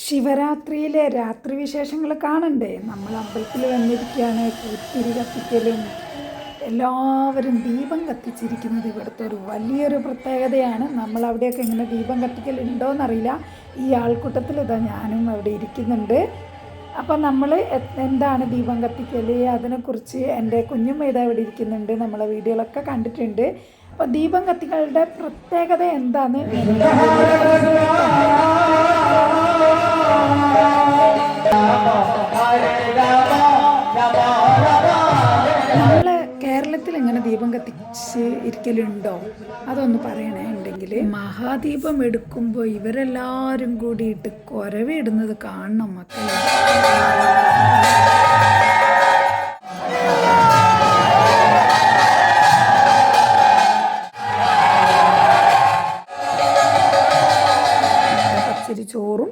ശിവരാത്രിയിലെ രാത്രി വിശേഷങ്ങൾ കാണണ്ടേ? നമ്മൾ അമ്പലത്തിൽ വന്നിരിക്കുകയാണ്. തിരി കത്തിക്കലും എല്ലാവരും ദീപം കത്തിച്ചിരിക്കുന്നത് ഇവിടുത്തെ ഒരു വലിയൊരു പ്രത്യേകതയാണ്. നമ്മൾ അവിടെയൊക്കെ ഇങ്ങനെ ദീപം കത്തിക്കലുണ്ടോയെന്നറിയില്ല. ഈ ആൾക്കൂട്ടത്തിൽ ഇതാ ഞാനും അവിടെ ഇരിക്കുന്നുണ്ട്. അപ്പം നമ്മൾ എന്താണ് ദീപം കത്തിക്കൽ, അതിനെക്കുറിച്ച് എൻ്റെ കുഞ്ഞുമ്മ ഇതാ ഇവിടെ ഇരിക്കുന്നുണ്ട്. നമ്മളെ വീഡിയോകളൊക്കെ കണ്ടിട്ടുണ്ട്. അപ്പോൾ ദീപം കത്തികളുടെ പ്രത്യേകത എന്താണെന്ന് നമ്മൾ കേരളത്തിൽ ഇങ്ങനെ ദീപം കത്തിച്ച് ഇരിക്കലുണ്ടോ? അതൊന്ന് പറയണേ. ഉണ്ടെങ്കിൽ മഹാദീപം എടുക്കുമ്പോൾ ഇവരെല്ലാവരും കൂടിയിട്ട് കുരവിടുന്നത് കാണണം മക്കളെ. പച്ചരി ചോറും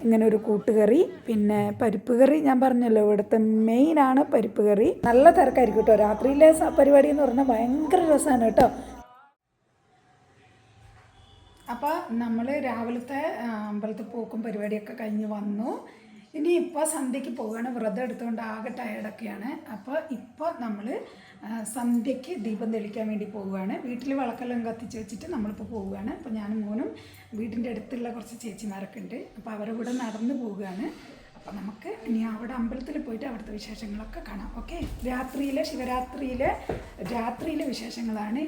ഇങ്ങനെ ഒരു കൂട്ടുകറി, പിന്നെ പരിപ്പ് കറി. ഞാൻ പറഞ്ഞല്ലോ ഇവിടുത്തെ മെയിനാണ് പരിപ്പ് കറി. നല്ല തിരക്കായിരിക്കും കേട്ടോ. രാത്രിയിലെ പരിപാടി എന്ന് പറഞ്ഞാൽ ഭയങ്കര രസമാണ് കേട്ടോ. അപ്പോൾ നമ്മൾ രാവിലത്തെ അമ്പലത്തിൽ പോക്കും പരിപാടിയൊക്കെ കഴിഞ്ഞ് വന്നു. ഇനി ഇപ്പോൾ സന്ധ്യയ്ക്ക് പോവുകയാണ്. വ്രതം എടുത്തുകൊണ്ട് ആകെ ടയർഡൊക്കെയാണ്. അപ്പോൾ ഇപ്പോൾ നമ്മൾ സന്ധ്യയ്ക്ക് ദീപം തെളിക്കാൻ വേണ്ടി പോവുകയാണ്. വീട്ടിൽ വിളക്കെല്ലാം കത്തിച്ച് വെച്ചിട്ട് നമ്മളിപ്പോൾ പോവുകയാണ്. അപ്പോൾ ഞാനും മോനും വീടിൻ്റെ അടുത്തുള്ള കുറച്ച് ചേച്ചിമാരൊക്കെ ഉണ്ട്. അപ്പോൾ അവരുടെ കൂടെ നടന്ന് പോവുകയാണ്. അപ്പോൾ നമുക്ക് ഇനി അവിടെ അമ്പലത്തിൽ പോയിട്ട് അവിടുത്തെ വിശേഷങ്ങളൊക്കെ കാണാം. ഓക്കെ, രാത്രിയിലെ വിശേഷങ്ങളാണ്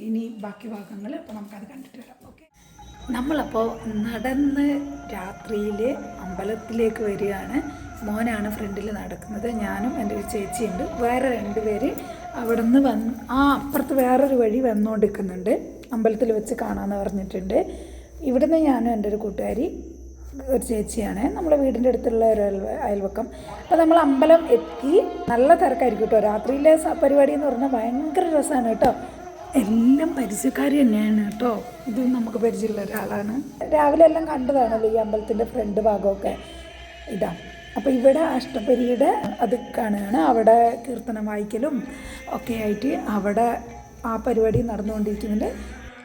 ഇനി ബാക്കി ഭാഗങ്ങൾ. അപ്പോൾ നമുക്കത് കണ്ടിട്ട് വരാം. ഓക്കെ, നമ്മളപ്പോൾ നടന്ന് രാത്രിയിൽ അമ്പലത്തിലേക്ക് വരികയാണ്. മോനാണ് ഫ്രണ്ടിൽ നടക്കുന്നത്, ഞാനും എൻ്റെ ഒരു ചേച്ചിയുണ്ട്. വേറെ 2 പേര് അവിടെ നിന്ന് അപ്പുറത്ത് വേറൊരു വഴി വന്നുകൊണ്ടിരിക്കുന്നുണ്ട്. അമ്പലത്തിൽ വെച്ച് കാണാമെന്ന് പറഞ്ഞിട്ടുണ്ട്. ഇവിടുന്ന് ഞാനും എൻ്റെ ഒരു കൂട്ടുകാരി, ഒരു ചേച്ചിയാണ്. നമ്മളെ വീടിൻ്റെ അടുത്തുള്ള ഒരു അയൽവക്കം. അപ്പോൾ നമ്മൾ അമ്പലം എത്തി. നല്ല തിരക്കായിരിക്കും കേട്ടോ. രാത്രിയിലെ പരിപാടി എന്ന് പറഞ്ഞാൽ ഭയങ്കര രസമാണ് കേട്ടോ. എല്ലാം പരിചയക്കാർ തന്നെയാണ് കേട്ടോ. ഇത് നമുക്ക് പരിചയമുള്ള ഒരാളാണ്. രാവിലെ എല്ലാം കണ്ടതാണല്ലോ ഈ അമ്പലത്തിൻ്റെ ഫ്രണ്ട് ഭാഗമൊക്കെ ഇതാണ്. അപ്പോൾ ഇവിടെ അഷ്ടപരിയുടെ അത് കാണുകയാണ്. അവിടെ കീർത്തനം വായിക്കലും ഒക്കെ ആയിട്ട് അവിടെ ആ പരിപാടി നടന്നുകൊണ്ടിരിക്കുന്നുണ്ട്.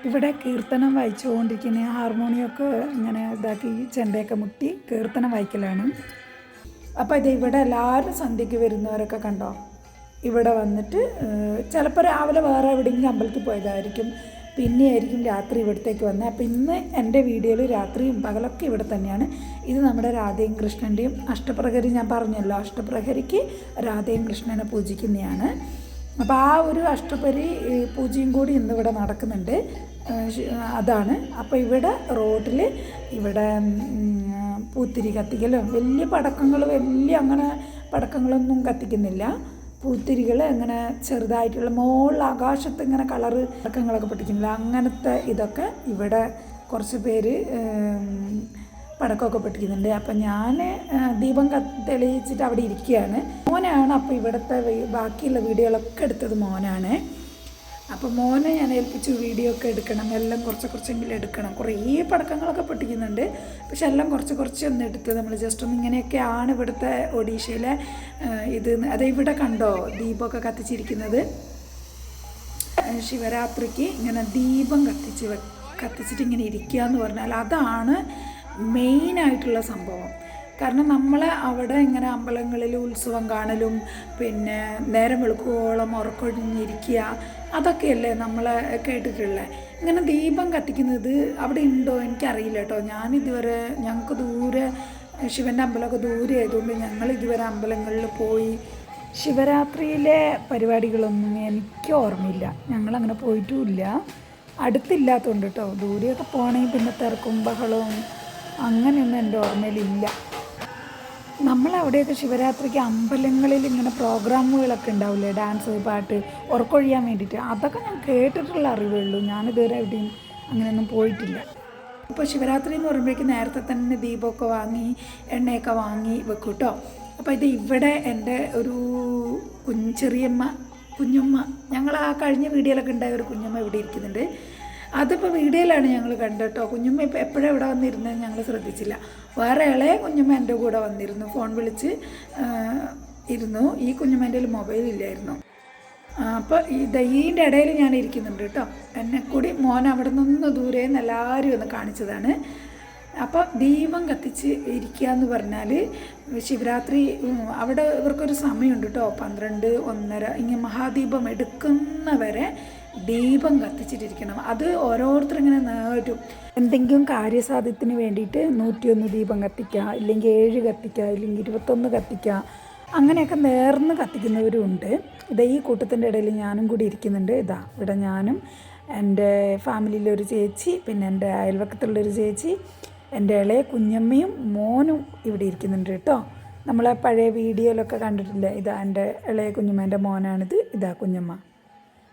ഇവിടെ കീർത്തനം വായിച്ചുകൊണ്ടിരിക്കുന്ന ഹാർമോണിയമൊക്കെ ഇങ്ങനെ ഇതാക്കി ചെണ്ടയൊക്കെ മുട്ടി കീർത്തനം വായിക്കലാണ്. അപ്പോൾ ഇവിടെ എല്ലാവരും സന്ധ്യയ്ക്ക് വരുന്നവരൊക്കെ കണ്ടോ. ഇവിടെ വന്നിട്ട് ചിലപ്പോൾ രാവിലെ വേറെ എവിടെയെങ്കിലും അമ്പലത്തിൽ പോയതായിരിക്കും, പിന്നെയായിരിക്കും രാത്രി ഇവിടത്തേക്ക് വന്നത്. അപ്പോൾ ഇന്ന് എൻ്റെ വീഡിയോയിൽ രാത്രിയും പകലൊക്കെ ഇവിടെ തന്നെയാണ്. ഇത് നമ്മുടെ രാധയും കൃഷ്ണൻ്റെയും അഷ്ടപ്രഹരി. ഞാൻ പറഞ്ഞല്ലോ അഷ്ടപ്രഹരിക്ക് രാധയും കൃഷ്ണനെ പൂജിക്കുന്നതാണ്. അപ്പോൾ ആ ഒരു അഷ്ടപരി പൂജയും കൂടി ഇന്നിവിടെ നടക്കുന്നുണ്ട്. അതാണ്. അപ്പോൾ ഇവിടെ റോഡിൽ ഇവിടെ പൂത്തിരി കത്തിക്കലും വലിയ അങ്ങനെ പടക്കങ്ങളൊന്നും കത്തിക്കുന്നില്ല. പൂത്തിരികൾ ഇങ്ങനെ ചെറുതായിട്ടുള്ള മുകളിൽ ആകാശത്ത് ഇങ്ങനെ കളറ് പടക്കങ്ങളൊക്കെ പൊട്ടിക്കുന്നില്ല. അങ്ങനത്തെ ഇതൊക്കെ ഇവിടെ കുറച്ച് പേര് പടക്കമൊക്കെ പൊട്ടിക്കുന്നുണ്ട്. അപ്പം ഞാൻ ദീപം തെളിയിച്ചിട്ട് അവിടെ ഇരിക്കുകയാണ്. മോനാണ്. അപ്പോൾ ഇവിടുത്തെ ബാക്കിയുള്ള വീഡിയോകളൊക്കെ എടുത്തത് മോനാണ്. അപ്പോൾ മോനെ ഞാൻ ഏൽപ്പിച്ചു വീഡിയോ ഒക്കെ എടുക്കണം, എല്ലാം കുറച്ചെങ്കിലും എടുക്കണം. കുറേ പടക്കങ്ങളൊക്കെ പൊട്ടിക്കുന്നുണ്ട്, പക്ഷെ എല്ലാം കുറച്ചൊന്നും എടുത്ത് നമ്മൾ ജസ്റ്റ് ഒന്ന് ഇങ്ങനെയൊക്കെയാണ് ഇവിടുത്തെ ഒഡീഷയിലെ ഇത്. അത് ഇവിടെ കണ്ടോ ദീപമൊക്കെ കത്തിച്ചിരിക്കുന്നത്. ശിവരാത്രിക്ക് ഇങ്ങനെ ദീപം കത്തിച്ചിട്ട് ഇങ്ങനെ ഇരിക്കുക എന്ന് പറഞ്ഞാൽ അതാണ് മെയിനായിട്ടുള്ള സംഭവം. കാരണം നമ്മൾ അവിടെ ഇങ്ങനെ അമ്പലങ്ങളിൽ ഉത്സവം കാണലും പിന്നെ നേരം വെളുക്കുവോളം ഉറക്കൊഴിഞ്ഞിരിക്കുക അതൊക്കെയല്ലേ നമ്മളെ കേട്ടിട്ടുള്ളത്. ഇങ്ങനെ ദീപം കത്തിക്കുന്നത് അവിടെ ഉണ്ടോ എനിക്കറിയില്ല കേട്ടോ. ഞാനിതുവരെ ഞങ്ങൾക്ക് ദൂരെ ശിവൻ്റെ അമ്പലമൊക്കെ ദൂരെ ആയതുകൊണ്ട് ഞങ്ങൾ ഇതുവരെ അമ്പലങ്ങളിൽ പോയി ശിവരാത്രിയിലെ പരിപാടികളൊന്നും എനിക്ക് ഓർമ്മയില്ല. ഞങ്ങളങ്ങനെ പോയിട്ടുമില്ല, അടുത്തില്ലാത്തതുകൊണ്ട് കേട്ടോ. ദൂരെയൊക്കെ പോകണമെങ്കിൽ പിന്നെ തിരക്കും ബഹളവും അങ്ങനെയൊന്നും എൻ്റെ ഓർമ്മയിലില്ല. നമ്മളവിടെയൊക്കെ ശിവരാത്രിക്ക് അമ്പലങ്ങളിൽ ഇങ്ങനെ പ്രോഗ്രാമുകളൊക്കെ ഉണ്ടാവില്ലേ, ഡാൻസ് പാട്ട് ഉറക്കൊഴിയാൻ വേണ്ടിയിട്ട്. അതൊക്കെ ഞാൻ കേട്ടിട്ടുള്ള അറിവേ ഉള്ളൂ. ഞാനിതുവരെ എവിടെയും അങ്ങനെയൊന്നും പോയിട്ടില്ല. ഇപ്പോൾ ശിവരാത്രി എന്ന് പറയുമ്പോഴേക്കും നേരത്തെ തന്നെ ദീപമൊക്കെ വാങ്ങി എണ്ണയൊക്കെ വാങ്ങി വെക്കും കേട്ടോ. അപ്പോൾ ഇത് ഇവിടെ എൻ്റെ ഒരു കുഞ്ഞുമ്മ ഞങ്ങൾ ആ കഴിഞ്ഞ വീഡിയോയിലൊക്കെ ഉണ്ടായ ഒരു കുഞ്ഞുമ്മ ഇവിടെ ഇരിക്കുന്നുണ്ട്. അതിപ്പോൾ വീഡിയോയിലാണ് ഞങ്ങൾ കണ്ടത് കേട്ടോ. കുഞ്ഞുമ്മ ഇപ്പോൾ എപ്പോഴും ഇവിടെ വന്നിരുന്നത് ഞങ്ങൾ ശ്രദ്ധിച്ചില്ല. വേറെ ഇളയ കുഞ്ഞുമ്മ എൻ്റെ കൂടെ വന്നിരുന്നു, ഫോൺ വിളിച്ച് ഇരുന്നു. ഈ കുഞ്ഞുമ്മേൻ്റെ മൊബൈലില്ലായിരുന്നു. അപ്പോൾ ഇതിൻ്റെ ഇടയിൽ ഞാൻ ഇരിക്കുന്നുണ്ട് കേട്ടോ. എന്നെ കൂടി മോൻ അവിടെ നിന്ന് ദൂരെ നിന്ന് എല്ലാവരും ഒന്ന് കാണിച്ചതാണ്. അപ്പോൾ ദീപം കത്തിച്ച് ഇരിക്കുക എന്ന് പറഞ്ഞാൽ ശിവരാത്രി അവിടെ ഇവർക്കൊരു സമയമുണ്ട് കേട്ടോ, 12, 1:30 ഇങ്ങനെ മഹാദീപം എടുക്കുന്നവരെ ദീപം കത്തിച്ചിട്ടിരിക്കണം. അത് ഓരോരുത്തരിങ്ങനെ നേരും എന്തെങ്കിലും കാര്യസാധ്യത്തിന് വേണ്ടിയിട്ട് 101 ദീപം കത്തിക്കുക, ഇല്ലെങ്കിൽ 7 കത്തിക്കുക, ഇല്ലെങ്കിൽ 21 കത്തിക്കുക, അങ്ങനെയൊക്കെ നേർന്ന് കത്തിക്കുന്നവരും ഉണ്ട്. ഇതാ ഈ കൂട്ടത്തിൻ്റെ ഇടയിൽ ഞാനും കൂടി ഇരിക്കുന്നുണ്ട്. ഇതാ ഇവിടെ ഞാനും എൻ്റെ ഫാമിലിയിലൊരു ചേച്ചി, പിന്നെ എൻ്റെ അയൽവക്കത്തുള്ളൊരു ചേച്ചി, എൻ്റെ ഇളയ കുഞ്ഞമ്മയും മോനും ഇവിടെ ഇരിക്കുന്നുണ്ട് കേട്ടോ. നമ്മളെ പഴയ വീഡിയോയിലൊക്കെ കണ്ടിട്ടില്ലേ, ഇതാ എൻ്റെ ഇളയ കുഞ്ഞമ്മേൻ്റെ മോനാണിത്. ഇതാ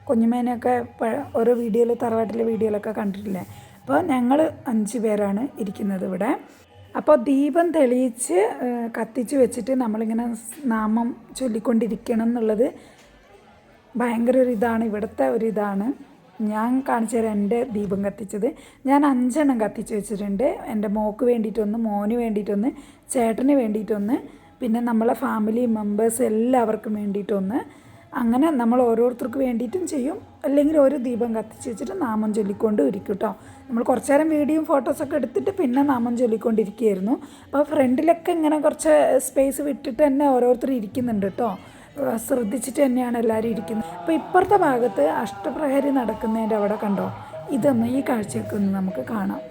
കുഞ്ഞമ്മേനെയൊക്കെ ഓരോ വീഡിയോയിൽ, തറവാട്ടിലെ വീഡിയോയിലൊക്കെ കണ്ടിട്ടില്ലേ. അപ്പോൾ ഞങ്ങൾ 5 പേരാണ് ഇരിക്കുന്നത് ഇവിടെ. അപ്പോൾ ദീപം തെളിയിച്ച് കത്തിച്ച് വെച്ചിട്ട് നമ്മളിങ്ങനെ നാമം ചൊല്ലിക്കൊണ്ടിരിക്കണം എന്നുള്ളത് ഭയങ്കര ഒരിതാണ്, ഇവിടുത്തെ ഒരിതാണ്. ഞാൻ കാണിച്ചു തരാം എൻ്റെ ദീപം കത്തിച്ചത്. ഞാൻ 5 എണ്ണം കത്തിച്ച് വെച്ചിട്ടുണ്ട്. എൻ്റെ മോക്ക് വേണ്ടിയിട്ടൊന്ന്, മോന് വേണ്ടിയിട്ടൊന്ന്, ചേട്ടന് വേണ്ടിയിട്ടൊന്ന്, പിന്നെ നമ്മളെ ഫാമിലി മെമ്പേഴ്സ് എല്ലാവർക്കും വേണ്ടിയിട്ടൊന്ന്. അങ്ങനെ നമ്മൾ ഓരോരുത്തർക്ക് വേണ്ടിയിട്ടും ചെയ്യും. അല്ലെങ്കിൽ ഒരു ദീപം കത്തിച്ച് വെച്ചിട്ട് നാമം ചൊല്ലിക്കൊണ്ട് ഇരിക്കും കേട്ടോ. നമ്മൾ കുറച്ച് നേരം വീഡിയോയും ഫോട്ടോസൊക്കെ എടുത്തിട്ട് പിന്നെ നാമം ചൊല്ലിക്കൊണ്ടിരിക്കുകയായിരുന്നു. അപ്പോൾ ഫ്രണ്ടിലൊക്കെ ഇങ്ങനെ കുറച്ച് സ്പേസ് വിട്ടിട്ട് തന്നെ ഓരോരുത്തർ ഇരിക്കുന്നുണ്ട് കേട്ടോ. ശ്രദ്ധിച്ചിട്ട് തന്നെയാണ് എല്ലാവരും ഇരിക്കുന്നത്. അപ്പോൾ ഇപ്പുറത്തെ ഭാഗത്ത് അഷ്ടപ്രഹരി നടക്കുന്നതിൻ്റെ അവിടെ കണ്ടോ, ഇതൊന്ന് ഈ കാഴ്ചയൊക്കെ ഒന്ന് നമുക്ക് കാണാം.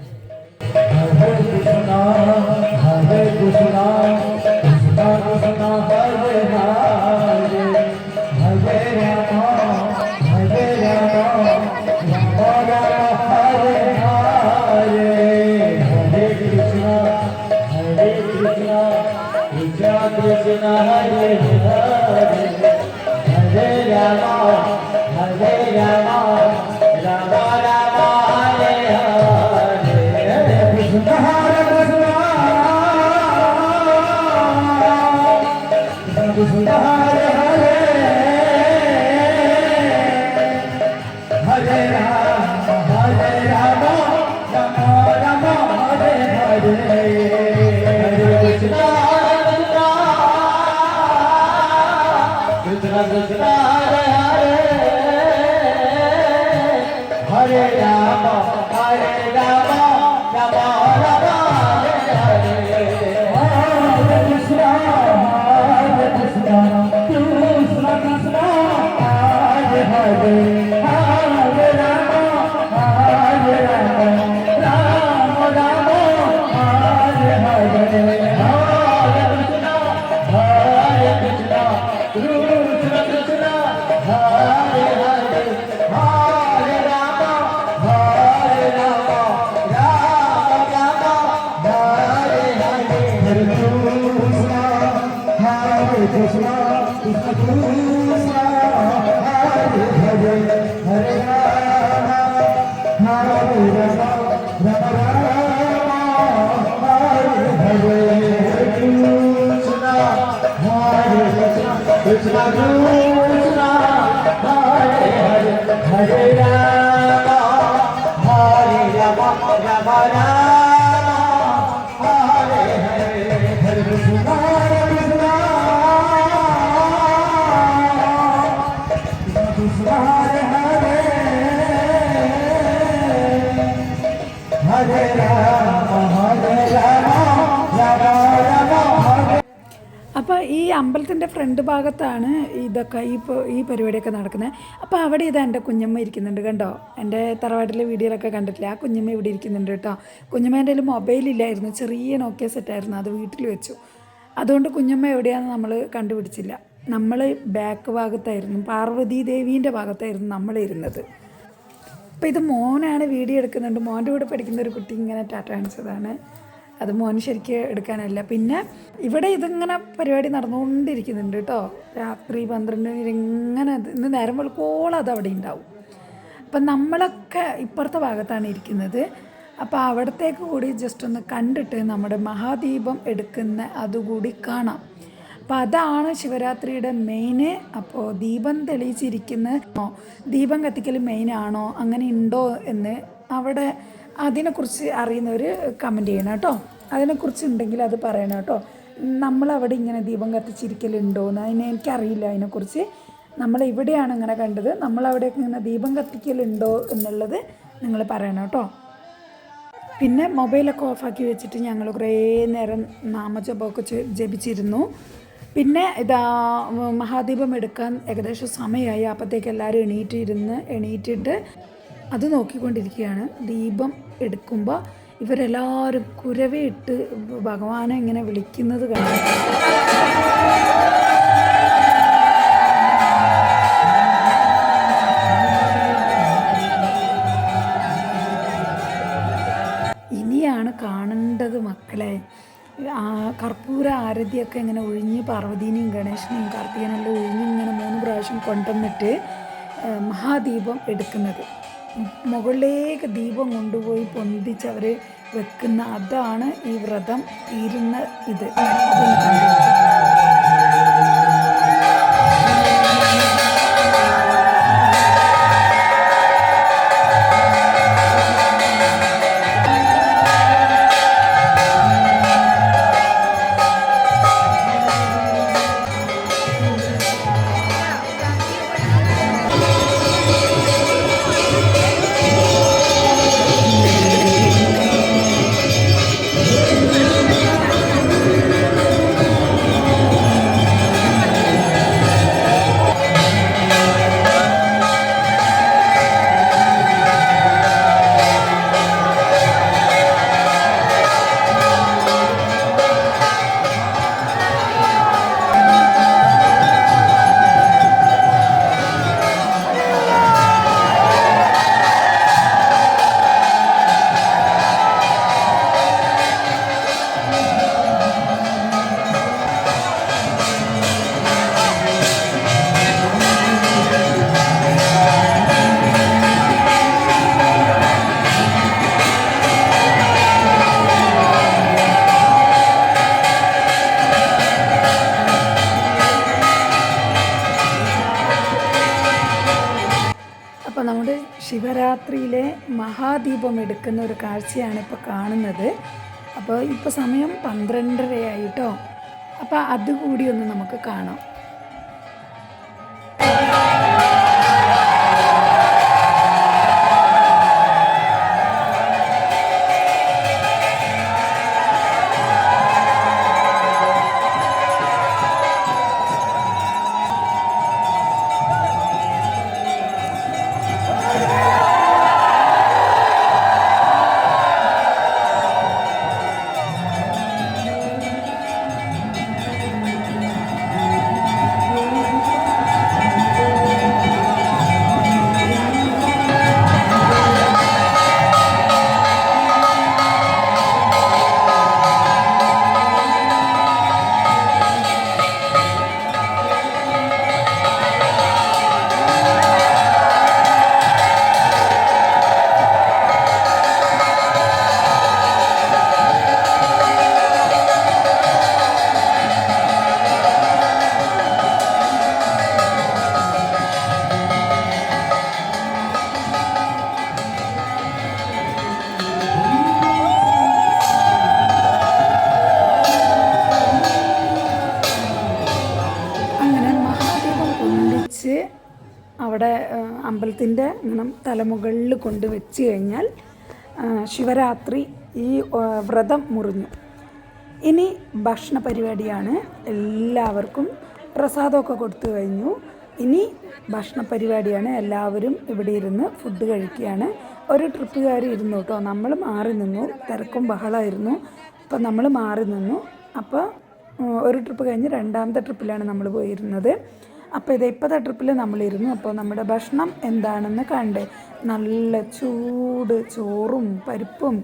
അപ്പോൾ ഈ അമ്പലത്തിൻ്റെ ഫ്രണ്ട് ഭാഗത്താണ് ഇതൊക്കെ ഈ പരിപാടിയൊക്കെ നടക്കുന്നത്. അപ്പോൾ അവിടെ ഇതാ എൻ്റെ കുഞ്ഞമ്മ ഇരിക്കുന്നുണ്ട് കണ്ടോ. എൻ്റെ തറവാട്ടിലെ വീഡിയോയിലൊക്കെ കണ്ടിട്ടില്ല, ആ കുഞ്ഞമ്മ ഇവിടെ ഇരിക്കുന്നുണ്ട് കേട്ടോ. കുഞ്ഞമ്മേൻ്റെ കയ്യിൽ മൊബൈലില്ലായിരുന്നു, ചെറിയ നോക്കിയ സെറ്റായിരുന്നു, അത് വീട്ടിൽ വെച്ചു. അതുകൊണ്ട് കുഞ്ഞമ്മ എവിടെയാണെന്ന് നമ്മൾ കണ്ടുപിടിച്ചില്ല. നമ്മൾ ബാക്ക് ഭാഗത്തായിരുന്നു, പാർവതി ദേവീൻ്റെ ഭാഗത്തായിരുന്നു നമ്മളിരുന്നത്. അപ്പോൾ ഇത് മോനാണ് വീഡിയോ എടുക്കുന്നുണ്ട്. മോൻ്റെ കൂടെ പഠിക്കുന്ന ഒരു കുട്ടി ഇങ്ങനെ ടാറ്റ കാണിച്ചതാണ്. അത് മോന് ശരിക്കും എടുക്കാനല്ല. പിന്നെ ഇവിടെ ഇതിങ്ങനെ പരിപാടി നടന്നുകൊണ്ടിരിക്കുന്നുണ്ട് കേട്ടോ. രാത്രി 12 ഇങ്ങനെ ഇന്ന് നേരം വെളുക്കോളം അത് അവിടെ ഉണ്ടാവും. അപ്പം നമ്മളൊക്കെ ഇപ്പുറത്തെ ഭാഗത്താണ് ഇരിക്കുന്നത്. അപ്പോൾ അവിടത്തേക്ക് കൂടി ജസ്റ്റ് ഒന്ന് കണ്ടിട്ട് നമ്മുടെ മഹാദീപം എടുക്കുന്ന അതുകൂടി കാണാം. അപ്പോൾ അതാണ് ശിവരാത്രിയുടെ മെയിന്. അപ്പോൾ ദീപം തെളിയിച്ചിരിക്കുന്ന ദീപം കത്തിക്കൽ മെയിനാണോ, അങ്ങനെ ഉണ്ടോ എന്ന് അവിടെ അതിനെക്കുറിച്ച് അറിയുന്നവർ കമൻറ്റ് ചെയ്യണം കേട്ടോ. അതിനെക്കുറിച്ച് ഉണ്ടെങ്കിൽ അത് പറയണം കേട്ടോ. നമ്മളവിടെ ഇങ്ങനെ ദീപം കത്തിച്ചിരിക്കലുണ്ടോ എന്ന് എനിക്കറിയില്ല അതിനെക്കുറിച്ച്. നമ്മൾ ഇവിടെയാണ് ഇങ്ങനെ കണ്ടത്. നമ്മളവിടെയൊക്കെ ഇങ്ങനെ ദീപം കത്തിക്കലുണ്ടോ എന്നുള്ളത് നിങ്ങൾ പറയണം കേട്ടോ. പിന്നെ മൊബൈലൊക്കെ ഓഫാക്കി വെച്ചിട്ട് ഞങ്ങൾ കുറേ നേരം നാമജപമൊക്കെ ജപിച്ചിരുന്നു. പിന്നെ ഇതാ മഹാദീപം എടുക്കാൻ ഏകദേശം സമയമായി. അപ്പോഴത്തേക്ക് എല്ലാവരും എണീറ്റിട്ട് അത് നോക്കിക്കൊണ്ടിരിക്കുകയാണ്. ദീപം എടുക്കുമ്പോൾ ഇവരെല്ലാവരും കുരവയിട്ട് ഭഗവാനെ ഇങ്ങനെ വിളിക്കുന്നത് കണ്ടു. ഇനിയാണ് കാണേണ്ടത് മക്കളെ. കർപ്പൂര ആരതിയൊക്കെ ഇങ്ങനെ ഒഴിഞ്ഞ് പാർവതീനെയും ഗണേശനെയും കാർത്തികനെല്ലാം ഒഴിഞ്ഞ് ഇങ്ങനെ 3 പ്രാവശ്യം കൊണ്ടുവന്നിട്ട് മഹാദീപം എടുക്കുന്നത്. മുകളിലേക്ക് ദീപം കൊണ്ടുപോയി പൊന്തിച്ച് അവർ വെക്കുന്ന അതാണ് ഈ വ്രതം തീരുന്ന ഇത്. അപ്പോൾ നമ്മുടെ ശിവരാത്രിയിലെ മഹാദീപം എടുക്കുന്ന ഒരു കാഴ്ചയാണ് ഇപ്പോൾ കാണുന്നത്. അപ്പോൾ ഇപ്പോൾ സമയം 12:30 ആയിട്ടോ. അപ്പോൾ അതുകൂടി ഒന്ന് നമുക്ക് കാണാം. അവിടെ അമ്പലത്തിൻ്റെ ഇങ്ങനെ തലമുകളിൽ കൊണ്ട് വെച്ച് കഴിഞ്ഞാൽ ശിവരാത്രി ഈ വ്രതം മുറിഞ്ഞു. ഇനി ഭക്ഷണ പരിപാടിയാണ്. എല്ലാവർക്കും പ്രസാദമൊക്കെ കൊടുത്തു കഴിഞ്ഞു. ഇനി ഭക്ഷണ പരിപാടിയാണ്. എല്ലാവരും ഇവിടെ ഇരുന്ന് ഫുഡ് കഴിക്കുകയാണ്. ഒരു ട്രിപ്പുകാർ ഇരുന്നു കേട്ടോ. നമ്മൾ മാറി നിന്നു. തിരക്കും ബഹളമായിരുന്നു. അപ്പോൾ നമ്മൾ മാറി നിന്നു. അപ്പോൾ ഒരു ട്രിപ്പ് കഴിഞ്ഞ് രണ്ടാമത്തെ ട്രിപ്പിലാണ് നമ്മൾ പോയിരുന്നത്. അപ്പോൾ ഇപ്പോഴത്തെ ട്രിപ്പിൽ നമ്മളിരുന്നു. അപ്പോൾ നമ്മുടെ ഭക്ഷണം എന്താണെന്ന് കണ്ടേ. നല്ല ചൂട് ചോറും പരിപ്പും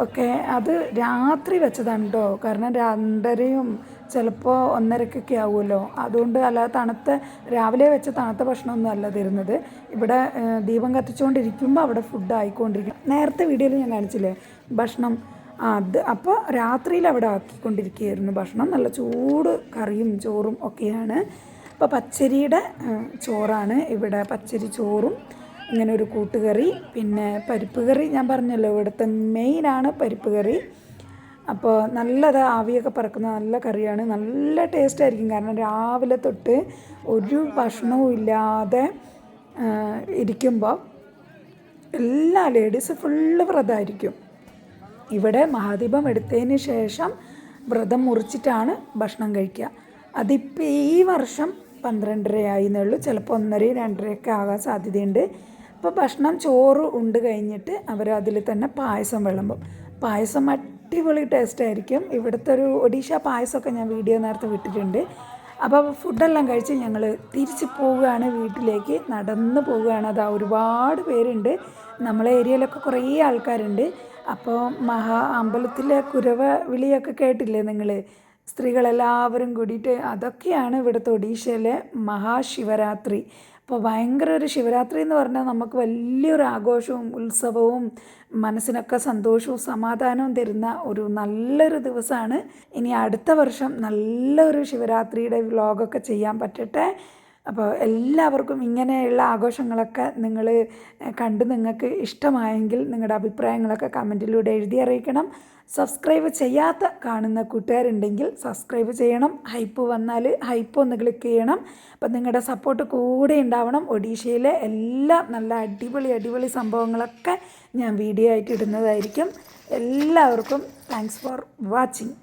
ഒക്കെ. അത് രാത്രി വെച്ചതാണ് കേട്ടോ. കാരണം 2:30 ചിലപ്പോൾ 1:30 ആവുമല്ലോ. അതുകൊണ്ട് അല്ലാതെ രാവിലെ വെച്ച തണുത്ത ഭക്ഷണമൊന്നും അല്ല തരുന്നത്. ഇവിടെ ദീപം കത്തിച്ചുകൊണ്ടിരിക്കുമ്പോൾ അവിടെ ഫുഡ് ആയിക്കൊണ്ടിരിക്കും. നേരത്തെ വീഡിയോയിൽ ഞാൻ കാണിച്ചില്ലേ ഭക്ഷണം. അത് അപ്പോൾ രാത്രിയിൽ അവിടെ ആക്കിക്കൊണ്ടിരിക്കുകയായിരുന്നു ഭക്ഷണം. നല്ല ചൂട് കറിയും ചോറും ഒക്കെയാണ്. അപ്പോൾ പച്ചരിയുടെ ചോറാണ് ഇവിടെ. പച്ചരി ചോറും ഇങ്ങനെ ഒരു കൂട്ടുകറി, പിന്നെ പരിപ്പ് കറി. ഞാൻ പറഞ്ഞല്ലോ ഇവിടുത്തെ മെയിനാണ് പരിപ്പ് കറി. അപ്പോൾ നല്ലത് ആവിയൊക്കെ പറക്കുന്ന നല്ല കറിയാണ്. നല്ല ടേസ്റ്റ് ആയിരിക്കും. കാരണം രാവിലെ തൊട്ട് ഒരു ഭക്ഷണവും ഇല്ലാതെ ഇരിക്കുമ്പോൾ എല്ലാ ലേഡീസ് ഫുള്ള് വ്രതമായിരിക്കും. ഇവിടെ മഹാദീപം എടുത്തതിന് ശേഷം വ്രതം മുറിച്ചിട്ടാണ് ഭക്ഷണം കഴിക്കുക. അതിപ്പോൾ ഈ വർഷം 12:30 ആയിന്നുള്ളൂ, ചിലപ്പോൾ 1:30 2:30 ആകാൻ സാധ്യതയുണ്ട്. അപ്പോൾ ഭക്ഷണം ചോറ് ഉണ്ട് കഴിഞ്ഞിട്ട് അവർ അതിൽ തന്നെ പായസം വിളമ്പും. പായസം അടിപൊളി ടേസ്റ്റ് ആയിരിക്കും. ഇവിടുത്തെ ഒരു ഒഡീഷ പായസമൊക്കെ ഞാൻ വീഡിയോ നേരത്തെ വിട്ടിട്ടുണ്ട്. അപ്പോൾ ഫുഡെല്ലാം കഴിച്ച് ഞങ്ങൾ തിരിച്ച് പോവുകയാണ് വീട്ടിലേക്ക്. നടന്ന് പോവുകയാണ്. അതാ ഒരുപാട് പേരുണ്ട്, നമ്മളെ ഏരിയയിലൊക്കെ കുറേ ആൾക്കാരുണ്ട്. അപ്പോൾ അമ്പലത്തിലെ കുരവ വിളിയൊക്കെ കേട്ടില്ലേ നിങ്ങൾ? സ്ത്രീകളെല്ലാവരും കൂടിയിട്ട്, അതൊക്കെയാണ് ഇവിടുത്തെ ഒഡീഷയിലെ മഹാശിവരാത്രി. അപ്പോൾ ഭയങ്കര ഒരു ശിവരാത്രി എന്ന് പറഞ്ഞാൽ നമുക്ക് വലിയൊരു ആഘോഷവും ഉത്സവവും മനസ്സിനൊക്കെ സന്തോഷവും സമാധാനവും തരുന്ന ഒരു നല്ലൊരു ദിവസമാണ്. ഇനി അടുത്ത വർഷം നല്ലൊരു ശിവരാത്രിയുടെ വ്ലോഗൊക്കെ ചെയ്യാൻ പറ്റട്ടെ. അപ്പോൾ എല്ലാവർക്കും ഇങ്ങനെയുള്ള ആഘോഷങ്ങളൊക്കെ നിങ്ങൾ കണ്ട് നിങ്ങൾക്ക് ഇഷ്ടമായെങ്കിൽ നിങ്ങളുടെ അഭിപ്രായങ്ങളൊക്കെ കമൻറ്റിലൂടെ എഴുതി അറിയിക്കണം. സബ്സ്ക്രൈബ് ചെയ്യാത്ത കാണുന്ന കൂട്ടുകാരുണ്ടെങ്കിൽ സബ്സ്ക്രൈബ് ചെയ്യണം. ഹൈപ്പ് വന്നാൽ ഹൈപ്പ് ഒന്ന് ക്ലിക്ക് ചെയ്യണം. അപ്പം നിങ്ങളുടെ സപ്പോർട്ട് കൂടെ ഉണ്ടാവണം. ഒഡീഷയിലെ എല്ലാ നല്ല അടിപൊളി സംഭവങ്ങളൊക്കെ ഞാൻ വീഡിയോ ആയിട്ട് ഇടുന്നതായിരിക്കും. എല്ലാവർക്കും താങ്ക്സ് ഫോർ വാച്ചിങ്.